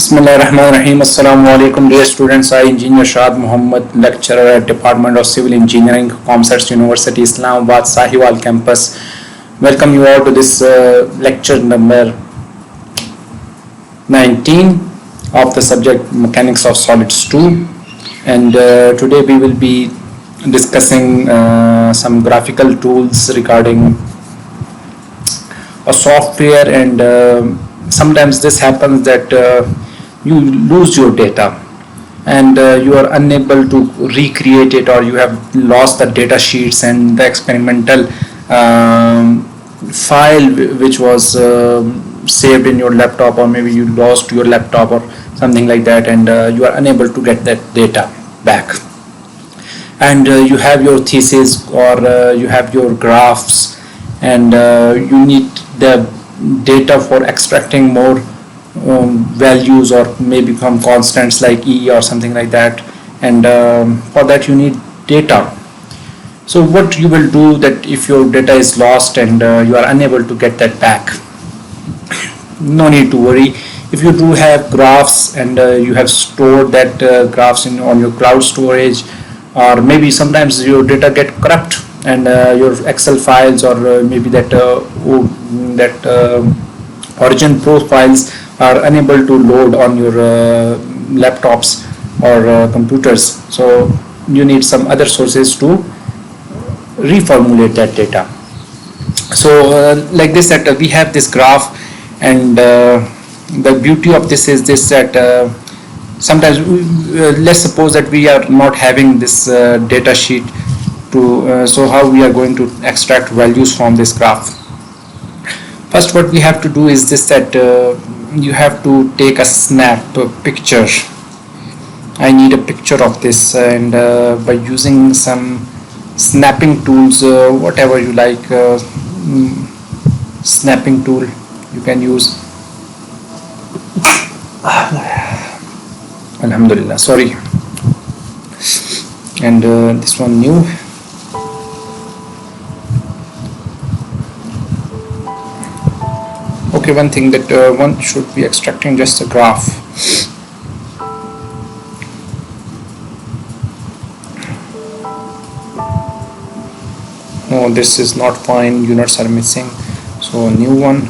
Bismillahirrahmanirrahim. Assalamu alaikum, dear students. I, Engineer Shad Muhammad, lecturer at Department of Civil Engineering, Comsats University, Islamabad, Sahiwal campus. Welcome you all to this lecture number 19 of the subject Mechanics of Solids 2. And today we will be discussing some graphical tools regarding a software, and sometimes this happens that you lose your data and you are unable to recreate it, or you have lost the data sheets and the experimental file which was saved in your laptop, or maybe you lost your laptop or something like that, and you are unable to get that data back. And you have your thesis, or you have your graphs, and you need the data for extracting more values, or maybe from constants like E or something like that, and for that you need data. So what you will do, that if your data is lost and you are unable to get that back, no need to worry. If you do have graphs and you have stored that graphs on your cloud storage, or maybe sometimes your data get corrupt and your Excel files, or maybe that origin profiles are unable to load on your laptops or computers. So you need some other sources to reformulate that data. So like this, that we have this graph, and the beauty of this is this, that sometimes let's suppose that we are not having this data sheet to so how we are going to extract values from this graph. First, what we have to do is this, that you have to take a picture. I need a picture of this, and by using some snapping tools, whatever you like, snapping tool you can use. Alhamdulillah, sorry. And this one new. Okay, one thing, that one should be extracting just a graph. No, this is not fine, units are missing, so a new one.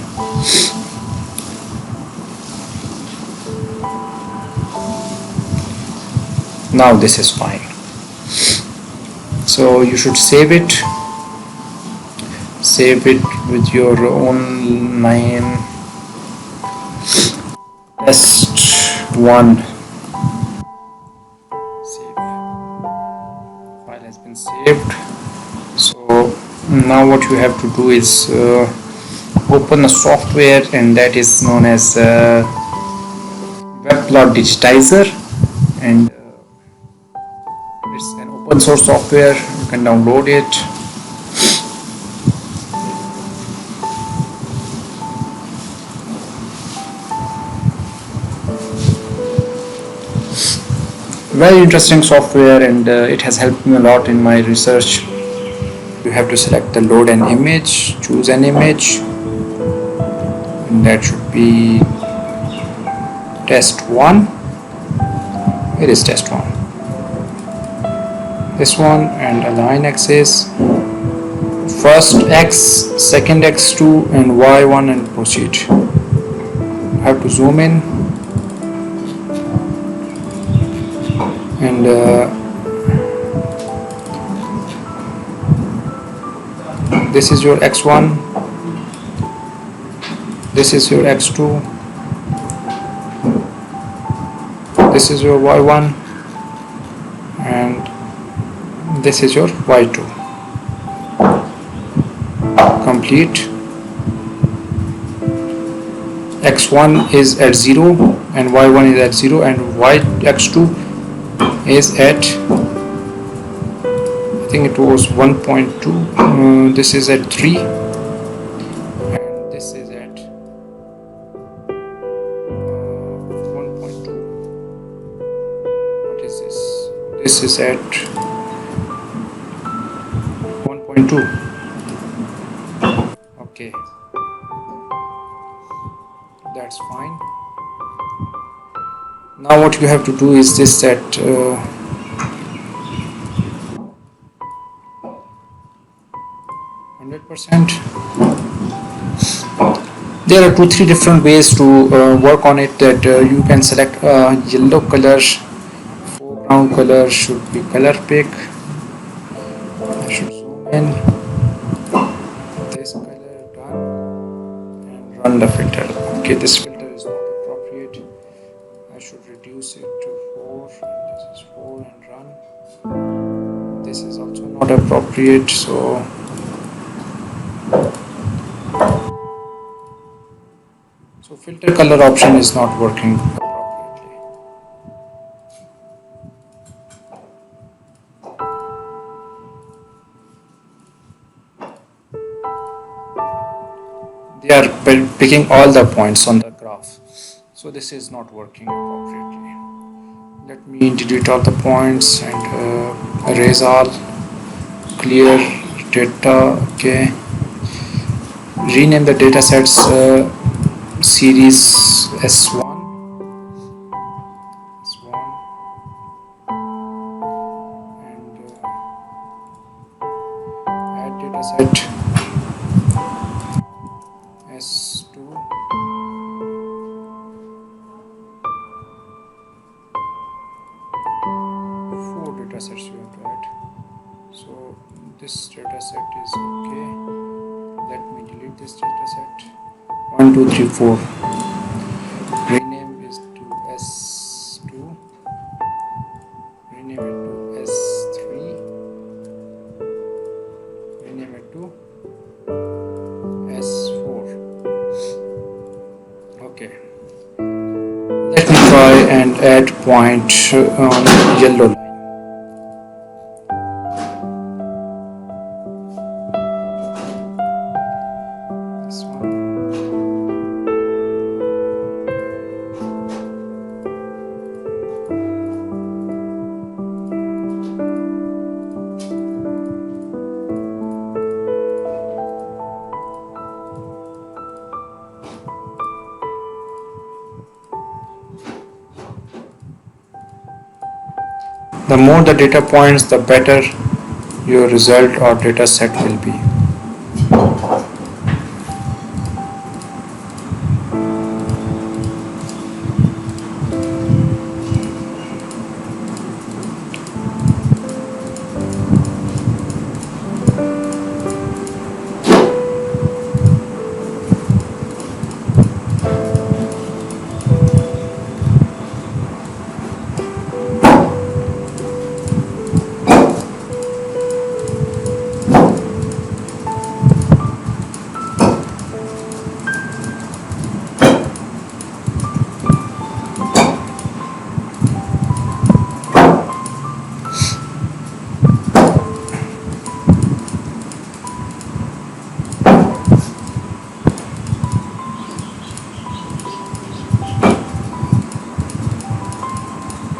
Now this is fine. So you should save it with your own name, test1. Save. File has been saved. So now what you have to do is open a software, and that is known as WebPlotDigitizer, and it's an open source software. You can download it. Very interesting software, and it has helped me a lot in my research. You have to select the load an image, choose an image, and that should be test1. It is test1. This one, and align axis, first X, second X2, and Y1, and proceed. You have to zoom in, and this is your X1, this is your X2, this is your Y1, and this is your Y2. Complete. X1 is at 0 and Y1 is at 0, and X2 is at, I think it was 1.2. This is at 3, and this is at 1.2. What is this? This is at 1.2. Okay, that's fine. Now what you have to do is this, that 100%. There are 2-3 different ways to work on it, that you can select yellow color, foreground color should be color pick. I should zoom in, this color done, and run the filter. Okay, this filter is not appropriate, I should reduce it to 4, and this is 4, and run. This is also not appropriate, so filter color option is not working appropriately. They are picking all the points on the graph, so this is not working appropriately. Let me delete all the points and erase all, clear data. Okay, rename the data sets series S1, and add data set S2, four data sets you have to add. So this data set is okay. Let me delete this data set. 1, 2, 3, 4. Rename is to S2. Rename it to S3. Rename it to S4. Okay. Let me try and add point on yellow line. This one. The more the data points, the better your result or data set will be.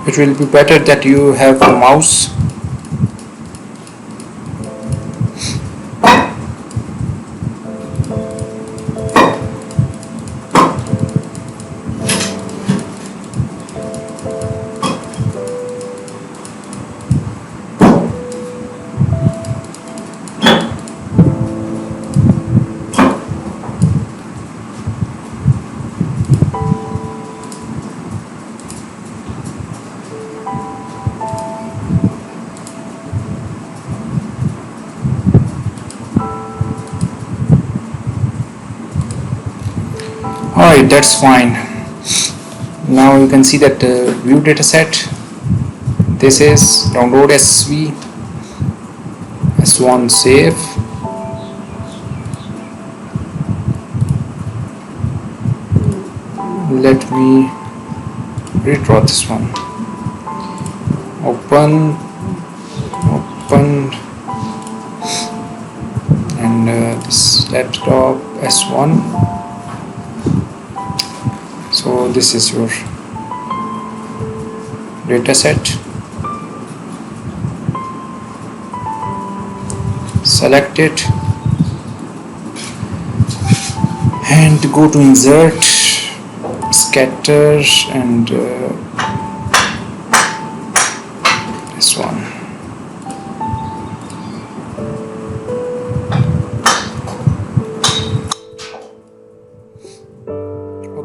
It will be better that you have a mouse. Alright, that's fine. Now you can see that view dataset. This is download SV, S1 save. Let me redraw this one. Open, and this laptop S1. So this is your data set. Select it and go to insert, scatter, and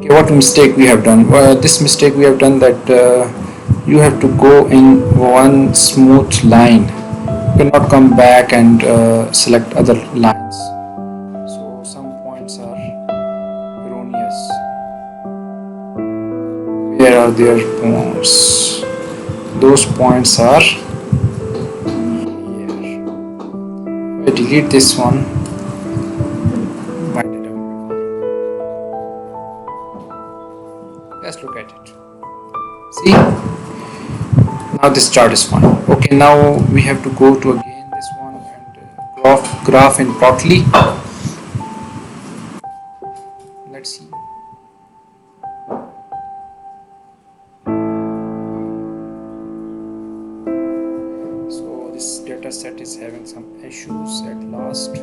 Okay, what mistake we have done? This mistake we have done that you have to go in one smooth line. You cannot come back and select other lines. So some points are erroneous. Where are their points? Those points are here. I delete this one. Why did I? Let's look at it. See, now this chart is fine. Okay, now we have to go to again this one and graph in Plotly. Let's see. So this data set is having some issues at last.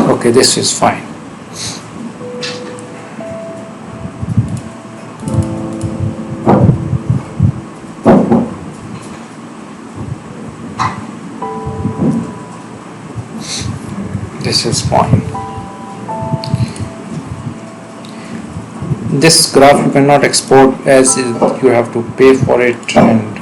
Okay, this is fine. This is fine. This graph you cannot export as you have to pay for it, and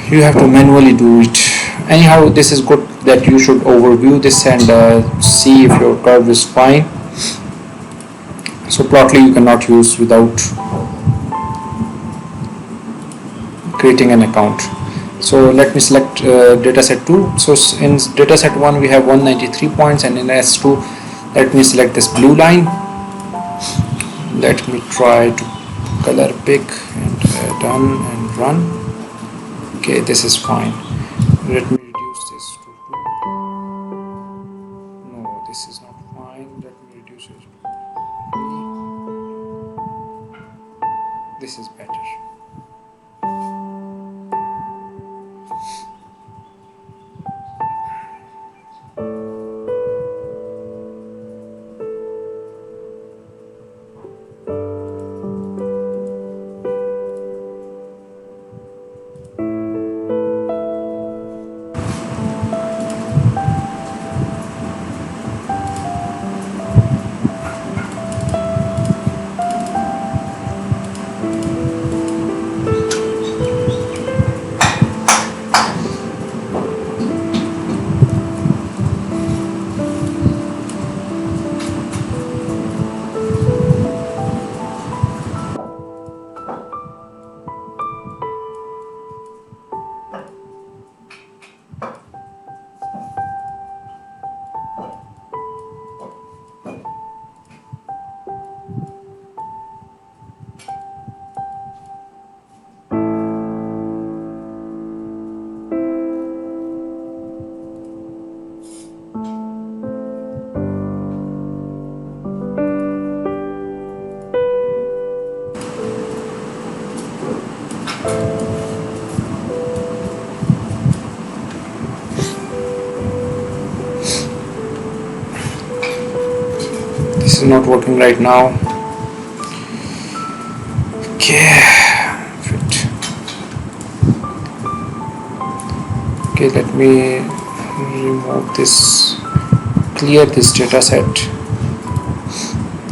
you have to manually do it. Anyhow, this is good that you should overview this and see if your curve is fine. So Plotly you cannot use without creating an account. So let me select dataset 2. So in dataset 1 we have 193 points, and in S2 let me select this blue line. Let me try to color pick and done and run. Okay, this is fine. Let me reduce this to 2. No, this is not fine. Let me reduce it to 3. This is better. This is not working right now. Okay, fit. Okay, let me remove this, clear this data set.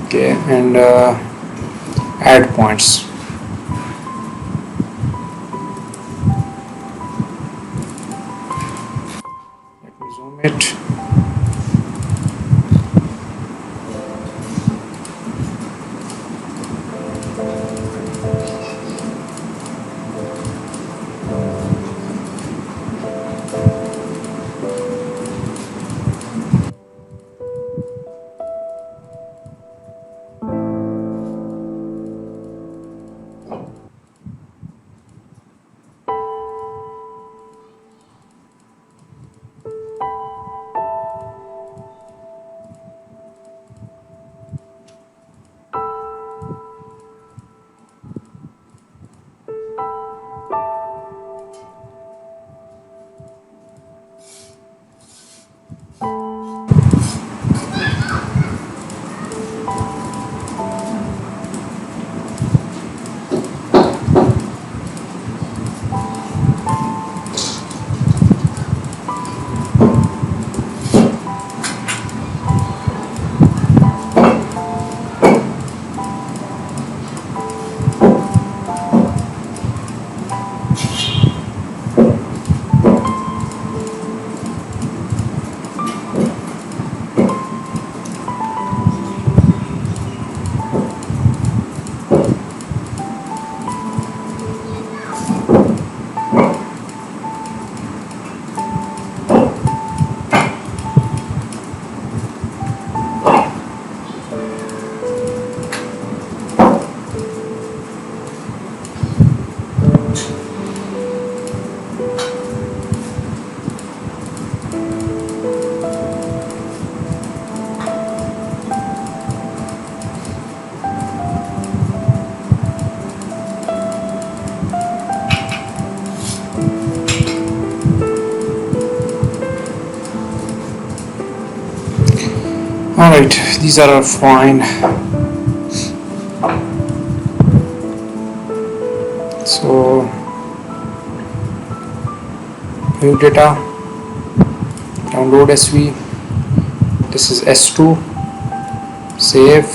Okay, and add points. Let me zoom it. Alright, these are fine. So view data, download SV, this is S2, save.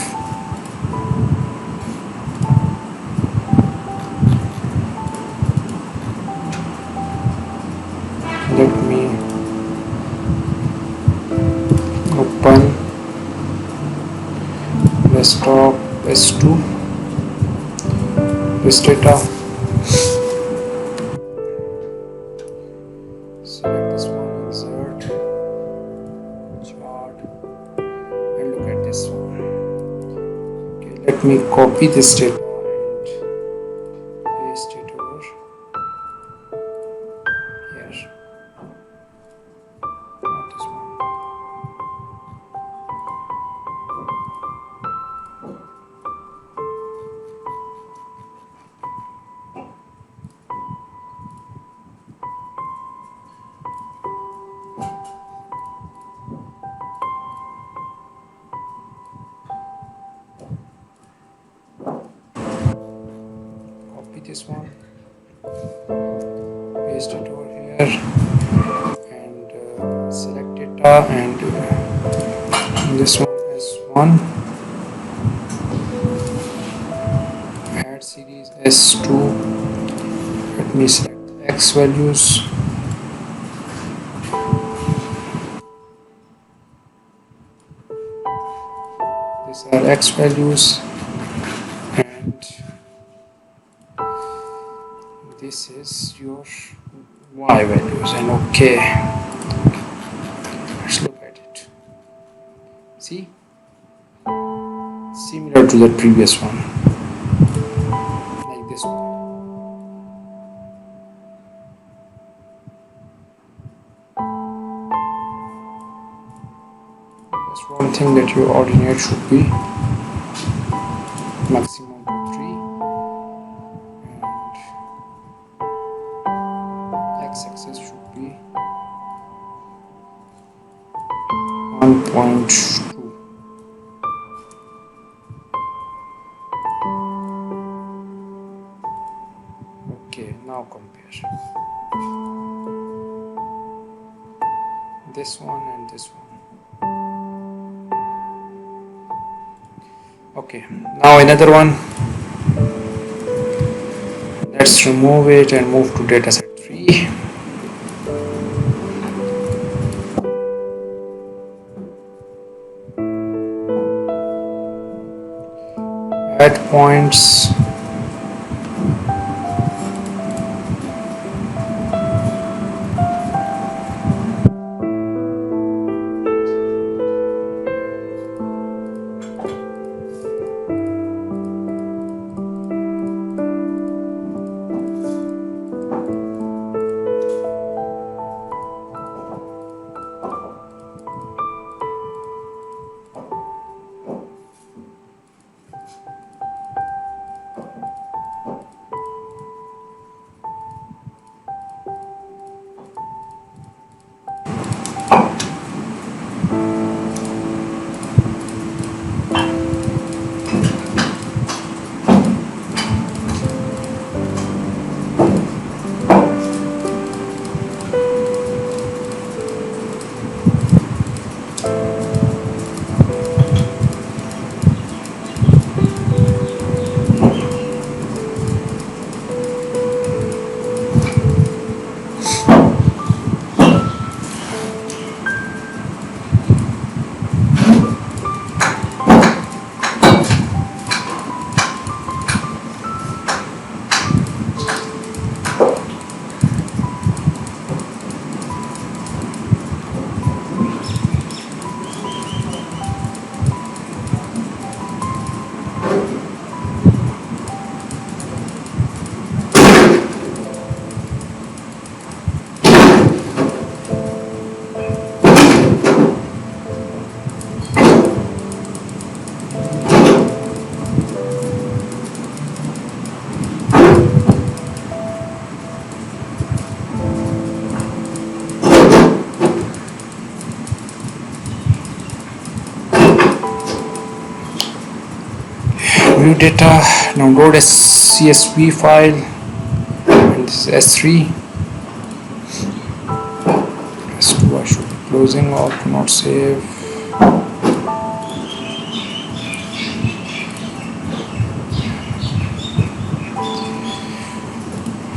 Let me open desktop S2, this data, select this one, insert chart, and look at this one. Okay, let me copy this data and paste it over here. Not this one. Copy this one, paste it over here, and select data, and this one is S1, add series S2. Let me select X values. These are X values, and this is your Y values. And okay, let's look at it. See, similar to the previous one, like this one. That's one thing that your ordinate should be maximum to 3, and x-axis should be 1.2. Okay, now compare this one and this one. Okay, now another one. Let's remove it and move to dataset 3. Add points. view data, download a CSV file, and this is S3. S2 I should be closing or not save.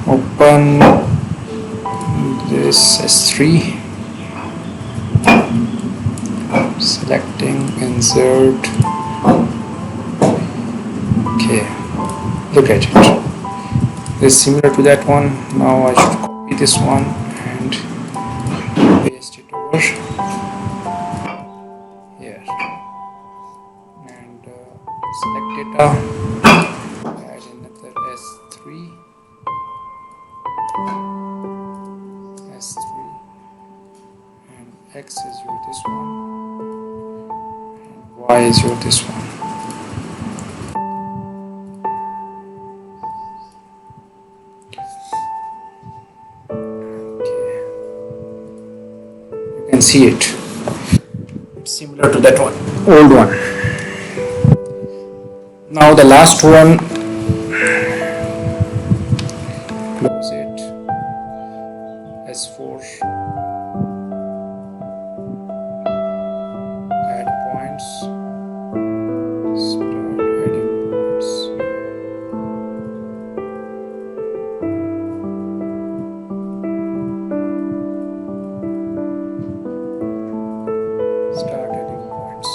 Open this S3, selecting insert. Okay, look at it. It's similar to that one. Now I should copy this one and paste it over here, and select data, add another S3, and X is your this one, and Y is your this one. See it similar to that one, old one. Now the last one, close it, S4, add points, start adding points. Start adding points.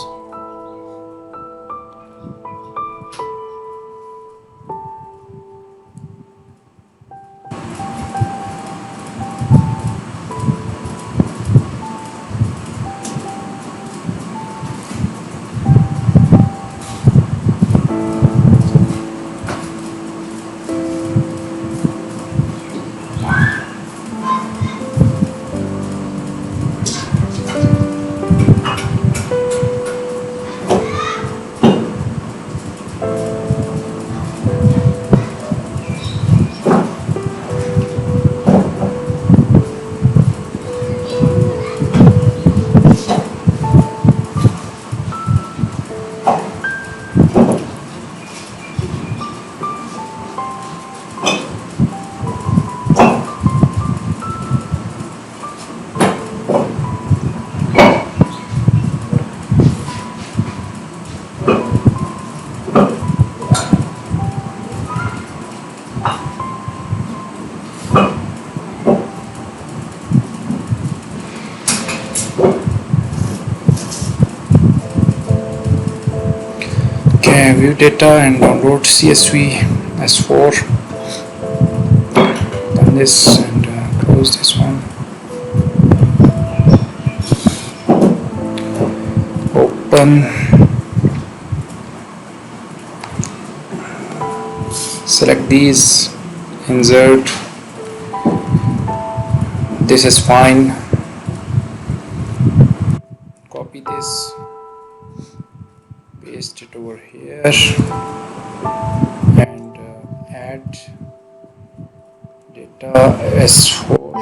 View data and download CSV S4. Done this and close this one. Open. Select these. Insert. This is fine. Copy this. Paste it over here and add data S4.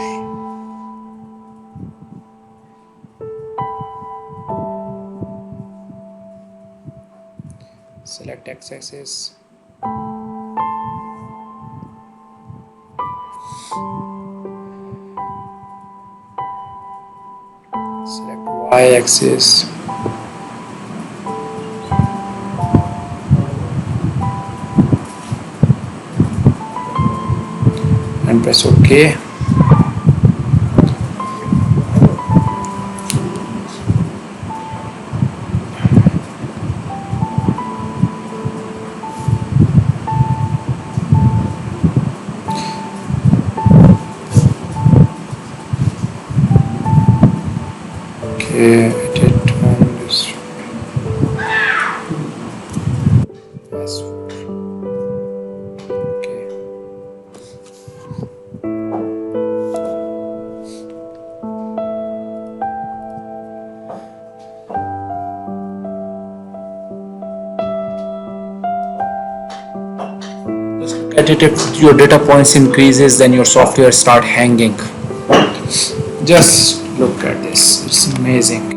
Select x-axis, select y-axis, and press OK. Okay, edit on this. Okay. Just look at it. If your data points increases, then your software start hanging. Just look at this, it's amazing.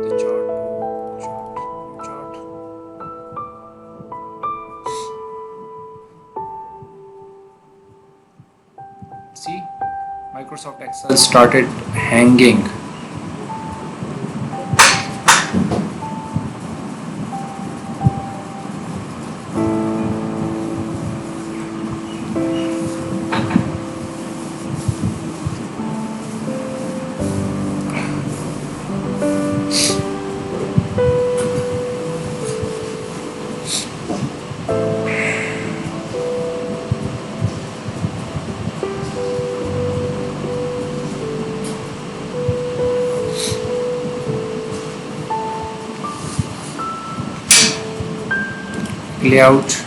The chart. Excel started hanging. Layout.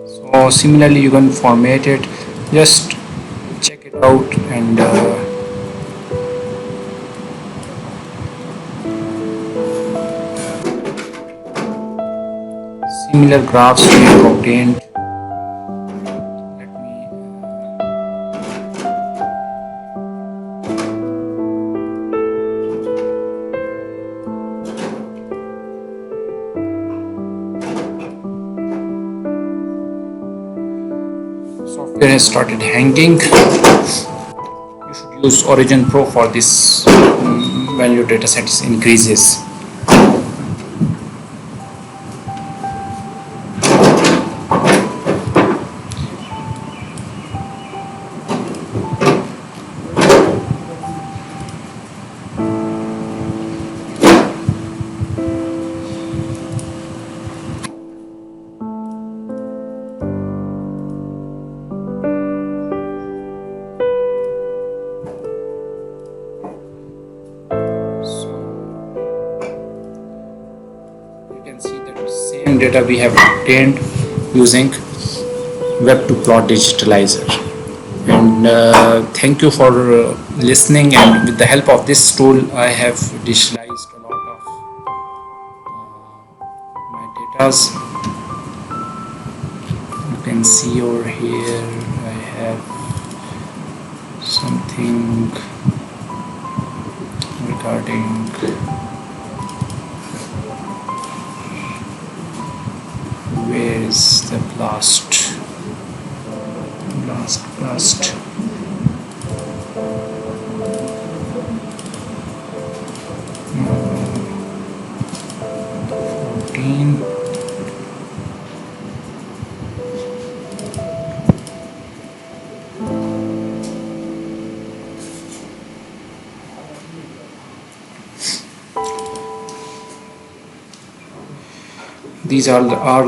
So similarly you can format it, just check it out, and similar graphs we have obtained. Let me software has started hanging. You should use Origin Pro for this when your data set increases. Same data we have obtained using WebPlotDigitizer. And thank you for listening, and with the help of this tool I have digitalized a lot of my datas. You can see over here I have something regarding where is the blast. These are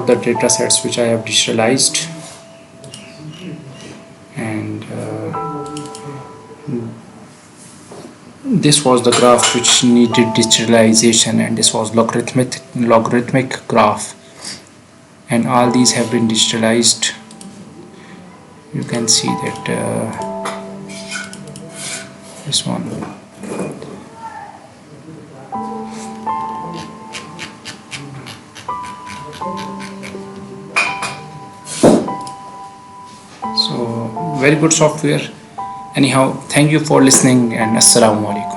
the data sets which I have digitalized, and this was the graph which needed digitalization, and this was logarithmic graph, and all these have been digitalized. You can see that this one. So very good software. Anyhow, thank you for listening, and assalamu alaikum.